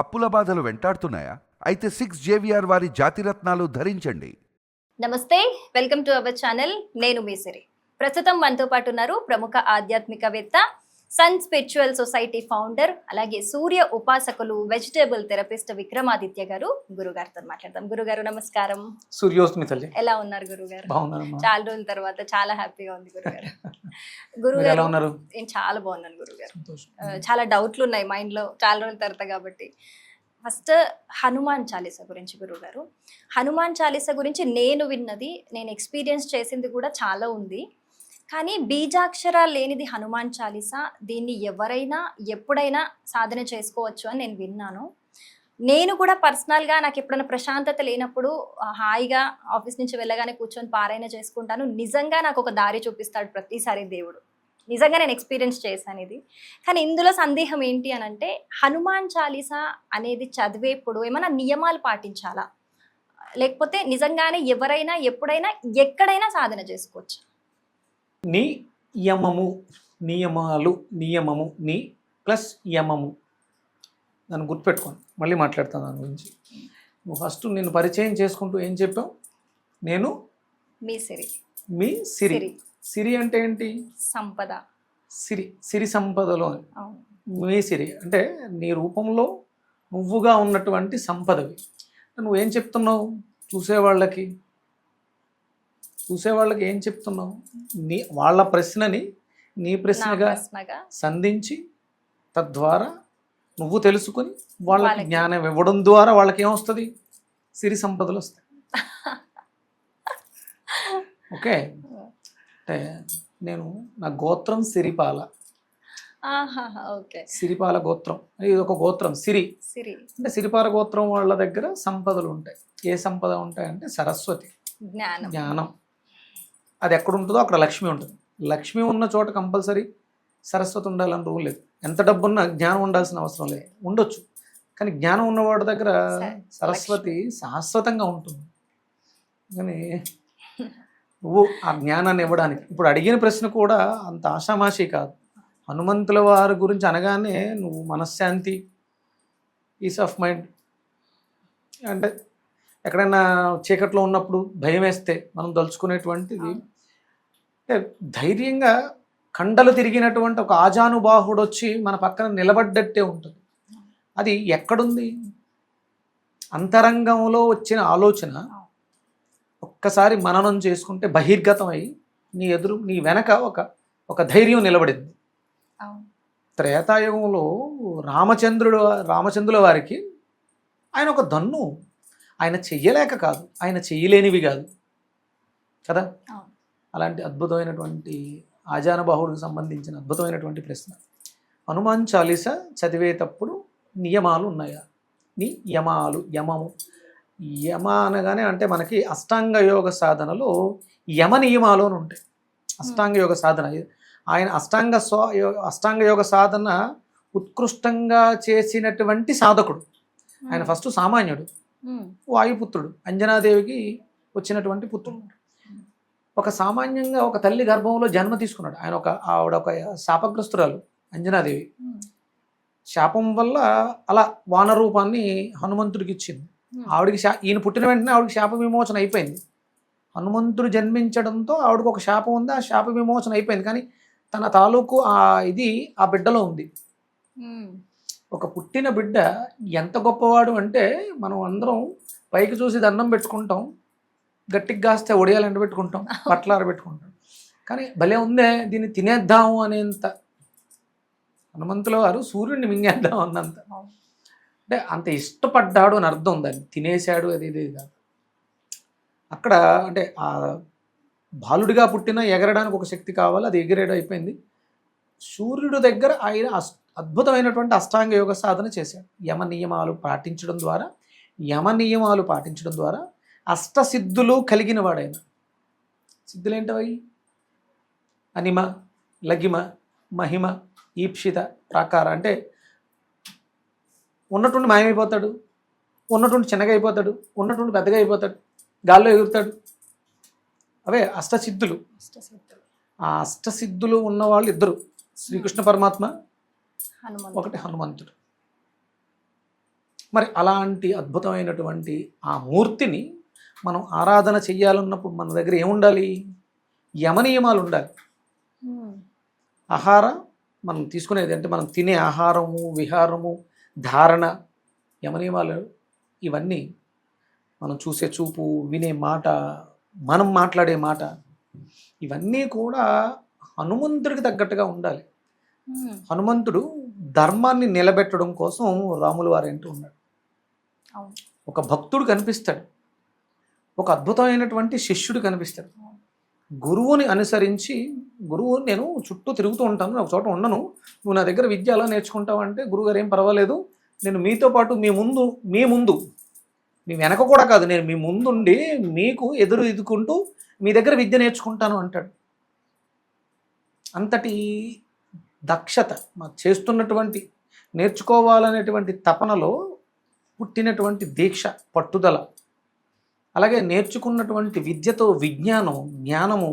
అప్పుల బాధలు వెంటాడుతున్నాయా? అయితే 6 JVR వారి జాతిరత్నాలు ధరించండి. నమస్తే, వెల్కమ్ టు అవర్ ఛానల్. నేను మీ సిరి. ప్రస్తుతం మనతో పాటు ఉన్నారు ప్రముఖ ఆధ్యాత్మికవేత్త, సన్ స్పిరిచువల్ సొసైటీ ఫౌండర్, అలాగే సూర్య ఉపాసకులు, వెజిటేబుల్ థెరపిస్ట్ విక్రమాదిత్య గారు. గురుగారితో మాట్లాడదాం. గురుగారు నమస్కారం. సూర్యోస్మి తల్లి, ఎలా ఉన్నారు గురుగారు? బాగున్నారమ్మా. చాలా రోజుల తర్వాత చాలా హ్యాపీగా ఉంది గురుగారు. మీరు ఎలా ఉన్నారు? నేను చాలా బాగున్నాను గురుగారు. చాలా డౌట్లు ఉన్నాయి మైండ్ లో చాలా రోజుల తర్వాత కాబట్టి. ఫస్ట్ హనుమాన్ చాలీసా గురించి గురుగారు. హనుమాన్ చాలీసా గురించి నేను విన్నది, నేను ఎక్స్పీరియన్స్ చేసింది కూడా చాలా ఉంది. కానీ బీజాక్షరాలు లేనిది హనుమాన్ చాలీసా, దీన్ని ఎవరైనా ఎప్పుడైనా సాధన చేసుకోవచ్చు అని నేను విన్నాను. నేను కూడా పర్సనల్గా నాకు ఎప్పుడైనా ప్రశాంతత లేనప్పుడు హాయిగా ఆఫీస్ నుంచి వెళ్ళగానే కూర్చొని పారాయణ చేసుకుంటాను. నిజంగా నాకు ఒక దారి చూపిస్తాడు ప్రతిసారి దేవుడు. నిజంగా నేను ఎక్స్పీరియన్స్ చేశాను ఇది. కానీ ఇందులో సందేహం ఏంటి అని అంటే, హనుమాన్ చాలీసా అనేది చదివేప్పుడు ఏమైనా నియమాలు పాటించాలా, లేకపోతే నిజంగానే ఎవరైనా ఎప్పుడైనా ఎక్కడైనా సాధన చేసుకోవచ్చు? నియమము, నియమాలు, నియమము, నీ ప్లస్ యమము. నన్ను గుర్తుపెట్టుకోండి, మళ్ళీ మాట్లాడతాను దాని గురించి. నువ్వు ఫస్ట్ నిన్ను పరిచయం చేసుకుంటూ ఏం చెప్పావు? నేను మీ సిరి. మీ సిరి. సిరి అంటే ఏంటి? సంపద. సిరి, సిరి సంపదలో అవును. మీ సిరి అంటే నీ రూపంలో నువ్వుగా ఉన్నటువంటి సంపదవి. నువ్వేం చెప్తున్నావు చూసేవాళ్ళకి ఏం చెప్తున్నావు? వాళ్ళ ప్రశ్నని నీ ప్రశ్నగా సంధించి తద్వారా నువ్వు తెలుసుకొని వాళ్ళకి జ్ఞానం ఇవ్వడం ద్వారా వాళ్ళకి ఏమొస్తుంది? సిరి సంపదలు వస్తాయి. ఓకే, అంటే నేను నా గోత్రం సిరిపాల. సిరిపాల గోత్రం, ఇది ఒక గోత్రం. సిరి అంటే సిరిపాల గోత్రం వాళ్ళ దగ్గర సంపదలు ఉంటాయి. ఏ సంపద ఉంటాయంటే సరస్వతి, జ్ఞానం. అది ఎక్కడ ఉంటుందో అక్కడ లక్ష్మి ఉంటుంది. లక్ష్మి ఉన్న చోట కంపల్సరీ సరస్వతి ఉండాలని రూల్ లేదు. ఎంత డబ్బున్నా జ్ఞానం ఉండాల్సిన అవసరం లేదు. ఉండొచ్చు, కానీ జ్ఞానం ఉన్నవాడి దగ్గర సరస్వతి శాశ్వతంగా ఉంటుంది. కానీ నువ్వు ఆ జ్ఞానాన్ని ఇవ్వడానికి ఇప్పుడు అడిగిన ప్రశ్న కూడా అంత ఆషామాషి కాదు. హనుమంతుల వారి గురించి అనగానే నువ్వు మనశ్శాంతి, పీస్ ఆఫ్ మైండ్, అంటే ఎక్కడైనా చీకట్లో ఉన్నప్పుడు భయం వేస్తే మనం దలుచుకునేటువంటిది, అంటే ధైర్యంగా కండలు తిరిగినటువంటి ఒక ఆజానుబాహుడు వచ్చి మన పక్కన నిలబడ్డట్టే ఉంటుంది. అది ఎక్కడుంది? అంతరంగంలో వచ్చిన ఆలోచన ఒక్కసారి మననం చేసుకుంటే బహిర్గతం అయ్యి నీ వెనక ఒక ధైర్యం నిలబడింది. త్రేతాయుగంలో రామచంద్రుల వారికి ఆయన ఒక దన్ను. ఆయన చెయ్యలేక కాదు, ఆయన చెయ్యలేనివి కాదు కదా. అలాంటి అద్భుతమైనటువంటి ఆజానుబాహుడికి సంబంధించిన అద్భుతమైనటువంటి ప్రశ్న. హనుమాన్ చాలీసా చదివేటప్పుడు నియమాలు ఉన్నాయా? నియమాలు, యమము. యమ అనగానే అంటే మనకి అష్టాంగ యోగ సాధనలో యమ నియమాలు అని ఉంటాయి. అష్టాంగ యోగ సాధన, ఆయన అష్టాంగ యోగ సాధన ఉత్కృష్టంగా చేసినటువంటి సాధకుడు. ఆయన ఫస్ట్ సామాన్యుడు, వాయుపుత్రుడు, అంజనాదేవికి వచ్చినటువంటి పుత్రుడు. ఒక సామాన్యంగా ఒక తల్లి గర్భంలో జన్మ తీసుకున్నాడు. ఆవిడ ఒక శాపగ్రస్తురాలు అంజనాదేవి. శాపం వల్ల అలా వానరూపాన్ని హనుమంతుడికి ఇచ్చింది. ఆవిడికి ఈయన పుట్టిన వెంటనే ఆవిడకి శాప విమోచన అయిపోయింది. హనుమంతుడు జన్మించడంతో ఆవిడకి ఒక శాపం ఉంది, ఆ శాప విమోచన అయిపోయింది. కానీ తన తాలూకు ఆ బిడ్డలో ఉంది. ఒక పుట్టిన బిడ్డ ఎంత గొప్పవాడు అంటే, మనం అందరం పైకి చూసి దండం పెట్టుకుంటాం, గట్టికి కాస్తే ఒడియాలు ఎండబెట్టుకుంటాం, పట్ల ఆరబెట్టుకుంటాం. కానీ భలే ఉందే, దీన్ని తినేద్దాము అనేంత హనుమంతుల వారు సూర్యుడిని మింగేద్దాం అన్నంత, అంటే అంత ఇష్టపడ్డాడు అని అర్థం. దాన్ని తినేశాడు అది ఇది కాదు. అక్కడ అంటే ఆ బాలుడిగా పుట్టిన ఎగరడానికి ఒక శక్తి కావాలి, అది ఎగిరేడు అయిపోయింది. సూర్యుడు దగ్గర ఆయన అద్భుతమైనటువంటి అష్టాంగ యోగ సాధన చేశాడు. యమ నియమాలు పాటించడం ద్వారా అష్టసిద్ధులు కలిగిన వాడైన. సిద్ధులేంటవి? అనిమ, లగిమ, మహిమ, ఈప్సిత, ప్రాకార. అంటే ఉన్నటువంటి మాయమైపోతాడు, ఉన్నటువంటి చిన్నగా అయిపోతాడు, ఉన్నటువంటి పెద్దగా అయిపోతాడు, గాల్లో ఎగురుతాడు. అవే అష్టసిద్ధులు. ఆ అష్టసిద్ధులు ఉన్నవాళ్ళు ఇద్దరు, శ్రీకృష్ణ పరమాత్మ, ఒకటి హనుమంతుడు. మరి అలాంటి అద్భుతమైనటువంటి ఆ మూర్తిని మనం ఆరాధన చెయ్యాలన్నప్పుడు మన దగ్గర ఏముండాలి? యమనియమాలు ఉండాలి. ఆహార మనం తీసుకునేది అంటే మనం తినే ఆహారము, విహారము, ధారణ, యమనియమాలు ఇవన్నీ మనం చూసే చూపు, వినే మాట, మనం మాట్లాడే మాట, ఇవన్నీ కూడా హనుమంతుడికి తగ్గట్టుగా ఉండాలి. హనుమంతుడు ధర్మాన్ని నిలబెట్టడం కోసం రాముల వారు అంటూ ఉన్నాడు. ఒక భక్తుడు కనిపిస్తాడు, ఒక అద్భుతమైనటువంటి శిష్యుడు కనిపిస్తాడు. గురువుని అనుసరించి, గురువు నేను చుట్టూ తిరుగుతూ ఉంటాను, ఒక చోట ఉండను, నువ్వు నా దగ్గర విద్య ఎలా నేర్చుకుంటావు అంటే, గురువుగారు ఏం పర్వాలేదు, నేను మీతో పాటు మీ ముందు మీ వెనక కూడా కాదు, నేను మీ ముందుండి మీకు ఎదురు ఇదుకుంటూ మీ దగ్గర విద్య నేర్చుకుంటాను అంటాడు. అంతటి దక్షత చేస్తున్నటువంటి, నేర్చుకోవాలనేటువంటి తపనలో పుట్టినటువంటి దీక్ష, పట్టుదల, అలాగే నేర్చుకున్నటువంటి విద్యతో జ్ఞానము,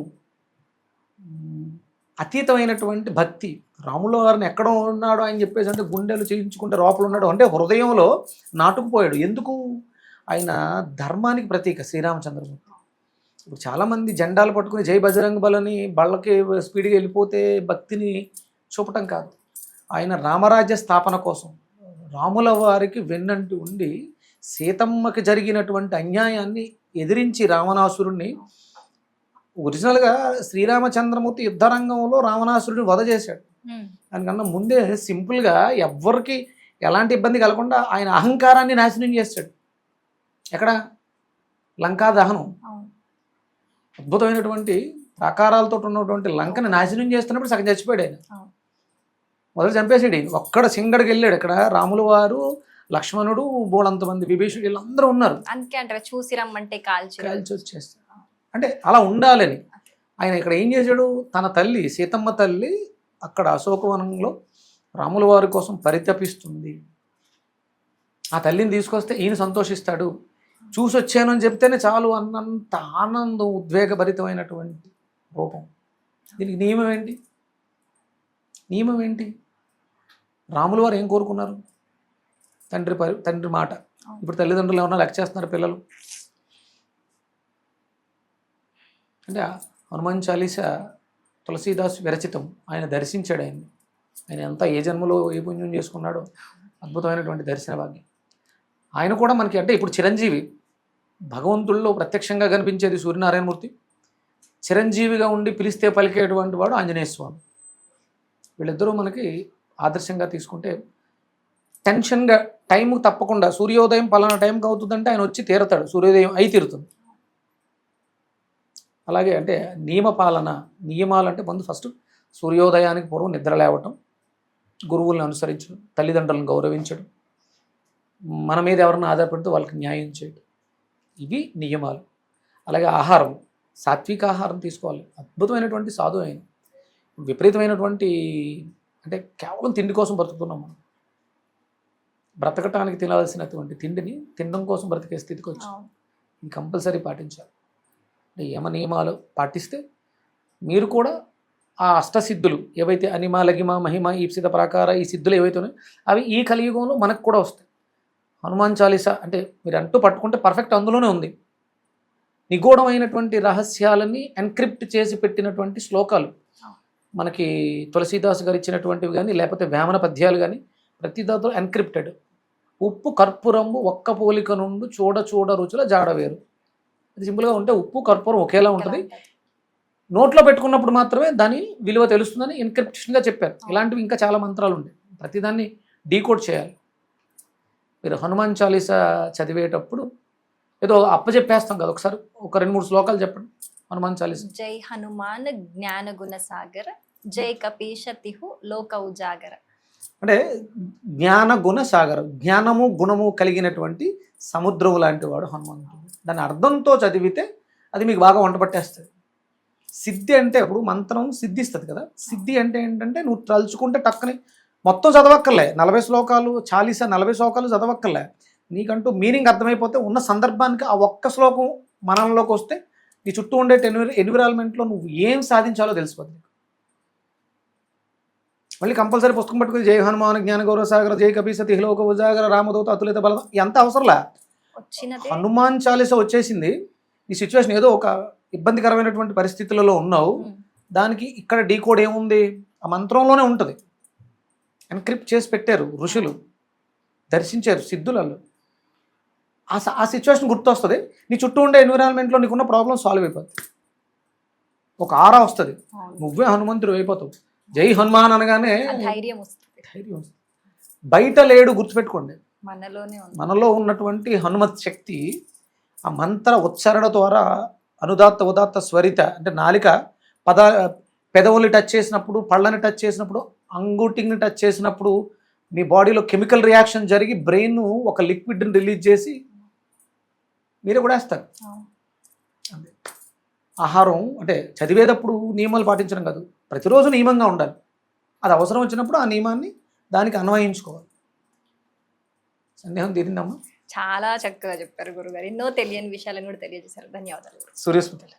అతీతమైనటువంటి భక్తి. రాముల వారిని ఎక్కడ ఉన్నాడు అని చెప్పేసి అంటే గుండెలు చేయించుకుంటే లోపల ఉన్నాడు అంటే హృదయంలో నాటుకుపోయాడు. ఎందుకు? ఆయన ధర్మానికి ప్రతీక శ్రీరామచంద్రమూర్తి. ఇప్పుడు చాలామంది జెండాలు పట్టుకుని జై బజరంగ బలని బళ్ళకి స్పీడ్గా వెళ్ళిపోతే భక్తిని చూపటం కాదు. ఆయన రామరాజ్య స్థాపన కోసం రాముల వారికి వెన్నంటి ఉండి సీతమ్మకి జరిగినటువంటి అన్యాయాన్ని ఎదిరించి రావణాసురుణ్ణి, ఒరిజినల్గా శ్రీరామచంద్రమూర్తి యుద్ధరంగంలో రావణాసురుడిని వధ చేశాడు. దానికన్నా ముందే సింపుల్గా ఎవ్వరికి ఎలాంటి ఇబ్బంది కలగకుండా ఆయన అహంకారాన్ని నాశనం చేశాడు. ఎక్కడ? లంకా దహనం. అద్భుతమైనటువంటి ప్రాకారాలతో ఉన్నటువంటి లంకని నాశనం చేస్తున్నప్పుడు సగం చచ్చిపోయాడు ఆయన. మొదలు చంపేసాడు ఈయన. ఒక్కడ సింగడికి వెళ్ళాడు. ఇక్కడ రాముల వారు, లక్ష్మణుడు, బోడంతమంది, విభీషుడు, వీళ్ళందరూ ఉన్నారు. అందుకే అంటారు చూసి రమ్మంటే కాల్చి వచ్చేస్తారు. అంటే అలా ఉండాలని ఆయన ఇక్కడ ఏం చేశాడు? తన తల్లి సీతమ్మ తల్లి అక్కడ అశోకవనంలో రాముల వారి కోసం పరితపిస్తుంది. ఆ తల్లిని తీసుకొస్తే ఈయన సంతోషిస్తాడు. చూసి వచ్చాను అని చెప్తేనే చాలు అన్నంత ఆనందం, ఉద్వేగభరితమైనటువంటి రూపం. దీనికి నియమం ఏంటి? రాముల వారు ఏం కోరుకున్నారు? తండ్రి మాట. ఇప్పుడు తల్లిదండ్రులు ఏమన్నా లెక్క చేస్తున్నారు పిల్లలు అంటే? హనుమాన్ చాలీసా తులసీదాస్ విరచితం. ఆయన దర్శించాడు ఆయన్ని. ఆయన ఎంత ఏ జన్మలో ఏ పుణ్యం చేసుకున్నాడో అద్భుతమైనటువంటి దర్శన భాగ్యం. ఆయన కూడా మనకి అంటే ఇప్పుడు చిరంజీవి, భగవంతుల్లో ప్రత్యక్షంగా కనిపించేది సూర్యనారాయణమూర్తి, చిరంజీవిగా ఉండి పిలిస్తే పలికేటువంటి వాడు ఆంజనేయ స్వామి. వీళ్ళిద్దరూ మనకి ఆదర్శంగా తీసుకుంటే టెన్షన్గా టైం తప్పకుండా సూర్యోదయం పలానా టైంకి అవుతుందంటే ఆయన వచ్చి తీరతాడు, సూర్యోదయం అయి తీరుతుంది. అలాగే అంటే నియమాలు అంటే ముందు ఫస్ట్ సూర్యోదయానికి పూర్వం నిద్ర లేవటం, గురువులను అనుసరించడం, తల్లిదండ్రులను గౌరవించడం, మన మీద ఎవరైనా ఆధారపడితే వాళ్ళకి న్యాయం చేయడం, ఇవి నియమాలు. అలాగే ఆహారం, సాత్విక ఆహారం తీసుకోవాలి. అద్భుతమైనటువంటి సాధు ఆయన. విపరీతమైనటువంటి అంటే కేవలం తిండి కోసం బ్రతుకుతున్నాం మనం. బ్రతకటానికి తినాల్సినటువంటి తిండిని తినడం కోసం బ్రతికే స్థితికి వచ్చాం. ఇది కంపల్సరీ పాటించాలి. అంటే యమ నియమాలు పాటిస్తే మీరు కూడా ఆ అష్టసిద్ధులు ఏవైతే అనిమ, లగిమ, మహిమ, ఈప్సిత, ప్రాకార, ఈ సిద్ధులు ఏవైతే ఉన్నాయో అవి ఈ కలియుగంలో మనకు కూడా వస్తాయి. హనుమాన్ చాలీసా అంటే మీరు అంటూ పట్టుకుంటే పర్ఫెక్ట్ అందులోనే ఉంది. నిగూఢమైనటువంటి రహస్యాలని ఎన్క్రిప్ట్ చేసి పెట్టినటువంటి శ్లోకాలు మనకి తులసీదాస్ గారు ఇచ్చినటువంటివి కానీ, లేకపోతే వేమన పద్యాలు కానీ, ప్రతి దాంట్లో ఎన్క్రిప్టెడ్. ఉప్పు కర్పూరము ఒక్క పోలిక నుండి చూడ రుచుల జాడవేరు. అది సింపుల్గా ఉంటే ఉప్పు కర్పూరం ఒకేలా ఉంటుంది, నోట్లో పెట్టుకున్నప్పుడు మాత్రమే దాని విలువ తెలుస్తుందని ఎన్క్రిప్షన్గా చెప్పారు. ఇలాంటివి ఇంకా చాలా మంత్రాలు ఉంటాయి. ప్రతిదాన్ని డీకోడ్ చేయాలి. మీరు హనుమాన్ చాలీసా చదివేటప్పుడు ఏదో అప్పచెప్పేస్తాం కదా, ఒకసారి ఒక 2-3 శ్లోకాలు చెప్పండి హనుమాన్ చాలీసా. జై హనుమాన్ జ్ఞాన గుణ సాగర, జై కపీశతిహు లోక ఉజాగర. అంటే జ్ఞాన గుణ సాగరం, జ్ఞానము గుణము కలిగినటువంటి సముద్రము లాంటి వాడు హనుమంతుడు. దాని అర్థంతో చదివితే అది మీకు బాగా వంట పట్టేస్తుంది. సిద్ధి అంటే ఇప్పుడు మంత్రం సిద్ధిస్తుంది కదా, సిద్ధి అంటే ఏంటంటే నువ్వు తలుచుకుంటే టక్కని మొత్తం చదవక్కర్లే, 40 శ్లోకాలు చాలీసా 40 శ్లోకాలు చదవక్కర్లే, నీకంటూ మీనింగ్ అర్థమైపోతే ఉన్న సందర్భానికి ఆ ఒక్క శ్లోకం మనలోకి వస్తే నీ చుట్టూ ఉండే ఎన్విరాన్మెంట్లో నువ్వు ఏం సాధించాలో తెలిసిపోతుంది. మళ్ళీ కంపల్సరీ పుస్తకం పట్టుకుని జై హనుమాన్ జ్ఞాన గౌరవ సాగర జై కపీసతి హిలోక ఉజాగర రామదూత అతులిత బల ఎంత అవసరంలా. వచ్చినదే హనుమాన్ చాలీస వచ్చేసింది. ఈ సిచ్యువేషన్ ఏదో ఒక ఇబ్బందికరమైనటువంటి పరిస్థితులలో ఉన్నావు, దానికి ఇక్కడ డీకోడ్ ఏముంది, ఆ మంత్రంలోనే ఉంటుంది. ఎన్క్రిప్ట్ చేసి పెట్టారు ఋషులు, దర్శించారు సిద్ధులలో. ఆ సిచ్యువేషన్ గుర్తొస్తుంది. నీ చుట్టూ ఉండే ఎన్విరాన్మెంట్లో నీకున్న ప్రాబ్లమ్ సాల్వ్ అయిపోతుంది. ఒక ఆరా వస్తుంది, నువ్వే హనుమంతుడు అయిపోతావు. జై హనుమాన్ అనగానే ధైర్యం వస్తుంది. ధైర్యం వస్తుంది. బయట లేడు, గుర్తుపెట్టుకోండి. మనలోనే ఉంది. మనలో ఉన్నటువంటి హనుమత్ శక్తి ఆ మంత్ర ఉచ్చారణ ద్వారా అనుదాత్త ఉదాత్త స్వరిత అంటే నాలిక పెదవుల్ని టచ్ చేసినప్పుడు, పళ్ళని టచ్ చేసినప్పుడు, అంగుటిని టచ్ చేసినప్పుడు మీ బాడీలో కెమికల్ రియాక్షన్ జరిగి బ్రెయిన్ ఒక లిక్విడ్ని రిలీజ్ చేసి మీరే కూడా వేస్తారు. అదే ఆహారం అంటే చదివేటప్పుడు నియమాలు పాటించడం కాదు, ప్రతిరోజు నియమంగా ఉండాలి. అది అవసరం వచ్చినప్పుడు ఆ నియమాన్ని దానికి అన్వయించుకోవాలి. సందేహం తీరిందమ్మా? చాలా చక్కగా చెప్పారు గురుగారు. ఎన్నో తెలియని విషయాలను కూడా తెలియజేశారు. ధన్యవాదాలు. సూర్యస్మృతి.